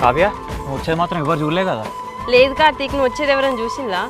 కావ్య నువ్వు వచ్చేది మాత్రం ఎవరు చూడలే కదా? లేదు కార్తీక్, నువ్వు వచ్చేది ఎవరైనా చూసిందా?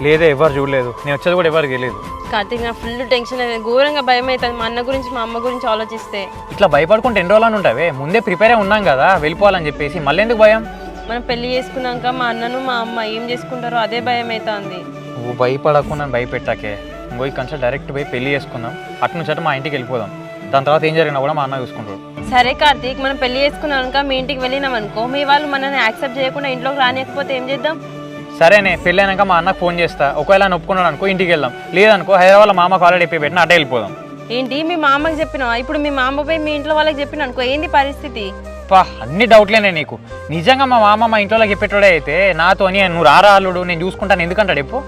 లేదే, ఎవరు చూడలేదు. నేను వచ్చేది కూడా ఎవరికి తెలియదు. కార్తీక్, నా ఫుల్ టెన్షన్ అయితే ఘోరంగా భయం అవుతుంది. మా అన్న గురించి మా అమ్మ గురించి ఆలోచిస్తే. ఇట్లా భయపడుకుంటే ఎన్ని రోజులని ఉంటావే? ముందే ప్రిపేర్ అయి ఉన్నాం కదా వెళ్ళిపోవాలని చెప్పేసి, మళ్ళీ ఎందుకు భయం? మనం పెళ్లి చేసుకున్నాక మా అన్నను మా అమ్మ ఏం చేసుకుంటారో అదే భయం అవుతుంది. నువ్వు భయపడకు, నన్ను భయపెట్టాకే. ఇంకో ఇక్కడ డైరెక్ట్ పోయి పెళ్లి చేసుకుందాం, అటు నుంచి అటు మా ఇంటికి వెళ్ళిపోదాం. దాని తర్వాత ఏం జరిగినా కూడా మా అన్న చూసుకుంటాడు. సరే కార్తీక్, మనం పెళ్లి చేసుకున్నాక మీ ఇంటికి వెళ్ళినాం అనుకో, మీ వాళ్ళు మనల్ని యాక్సెప్ట్ చేయకుండా ఇంట్లోకి రానియకపోతే ఏం చేద్దాం? సరేనే, పెళ్ళి అయినాక మా అన్నకు ఫోన్ చేస్తా. ఒకవేళ ఆయన ఒప్పుకున్నాడు అనుకో ఇంటికి వెళ్దాం, లేదనుకో హైదరాబాద్లో మా అమ్మకు ఆల్రెడీ చెప్పి పెట్టిన అటే వెళ్ళిపోదాం. ఏంటి మీ మా అమ్మకి చెప్పినావా? ఇప్పుడు మీ మా అమ్మ పోయి మీ ఇంట్లో వాళ్ళకి చెప్పిన అనుకో, ఏంది పరిస్థితి? అన్ని డౌట్లేనే నీకు. నిజంగా మా మామ మా ఇంట్లో చెప్పేటోడే అయితే నాతోని నువ్వు రారా అల్లుడు నేను చూసుకుంటాను ఎందుకంటాడు చెప్పు.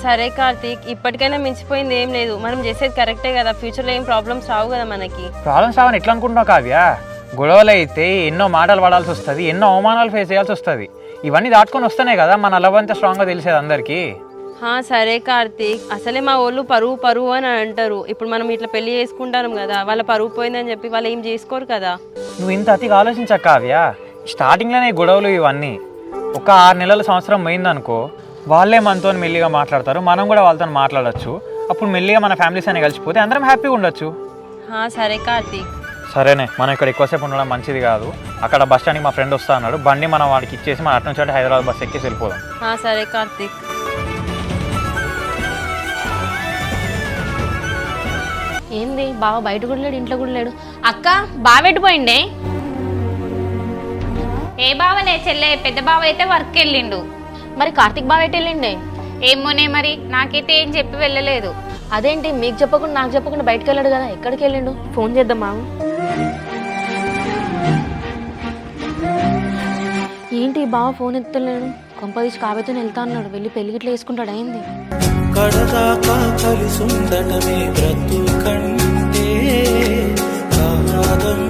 సరే కార్తీక్, ఇప్పటికైనా మించిపోయింది ఏం లేదు. మనం చేసేది కరెక్టే కదా, ఫ్యూచర్లో ఏం ప్రాబ్లమ్స్ రావు కదా మనకి. ప్రాబ్లమ్స్ రావని ఎట్లా అనుకుంటున్నావు కావ్య? గొడవలు అయితే ఎన్నో మాటలు పడాల్సి వస్తుంది, ఎన్నో అవమానాలు ఫేస్ చేయాల్సి వస్తుంది. ఇవన్నీ దాటుకొని వస్తేనే కదా మన లవ్ అంతా స్ట్రాంగ్గా తెలిసేది అందరికీ. సరే కార్తీక్, అసలే మా వాళ్ళు పరువు పరువు అని అంటారు. ఇప్పుడు మనం ఇట్లా పెళ్లి చేసుకుంటాం కదా, వాళ్ళ పరువు పోయిందని చెప్పి వాళ్ళు ఏం చేసుకోరు కదా. నువ్వు ఇంత అతిగా ఆలోచించక కావ్య. స్టార్టింగ్లోనే గొడవలు ఇవన్నీ. ఒక 6 నెలల సంవత్సరం పోయిందనుకో, వాళ్ళే మనతో మెల్లిగా మాట్లాడతారు, మనం కూడా వాళ్ళతో మాట్లాడచ్చు. అప్పుడు మెల్లిగా మన ఫ్యామిలీస్ అనే కలిసిపోతే అందరం హ్యాపీగా ఉండొచ్చు. సరే కార్తీక్. సరేనే, మనం ఇక్కడ ఎక్కువసేపు ఉండడం మంచిది కాదు. అక్కడ బస్ స్టాండ్కి మా ఫ్రెండ్ వస్తా అన్నాడు, బండి మనం వాడికి ఇచ్చేసి మన అటు నుంచి హైదరాబాద్ బస్ ఎక్కేసి వెళ్ళిపోదాం. సరే కార్తీక్. ఏంది బావ బయట కూడా లేడు, ఇంట్లో కూడా లేడు. అక్క బావెట్టిపోయిండే? ఏ బావలే చెల్లె, పెద్ద బావ అయితే వర్క్ వెళ్ళిండు. మరి కార్తీక్ బావ ఎటు వెళ్ళిండే? ఏమోనే మరి, నాకైతే ఏం చెప్పి వెళ్ళలేదు. అదేంటి మీకు చెప్పకుండా నాకు చెప్పకుండా బయటకు వెళ్ళాడు కదా, ఎక్కడికి వెళ్ళిండు? ఫోన్ చేద్దాం మామ. ఏంటి బావ ఫోన్ ఎత్తలేడు? కొంపదీసి కావ్యతో వెళ్తా అన్నాడు, వెళ్ళి పెళ్లి గిట్లా వేసుకుంటాడు. అయింది కడదాకా కలిసుండటమే బ్రతుకంటే కాదం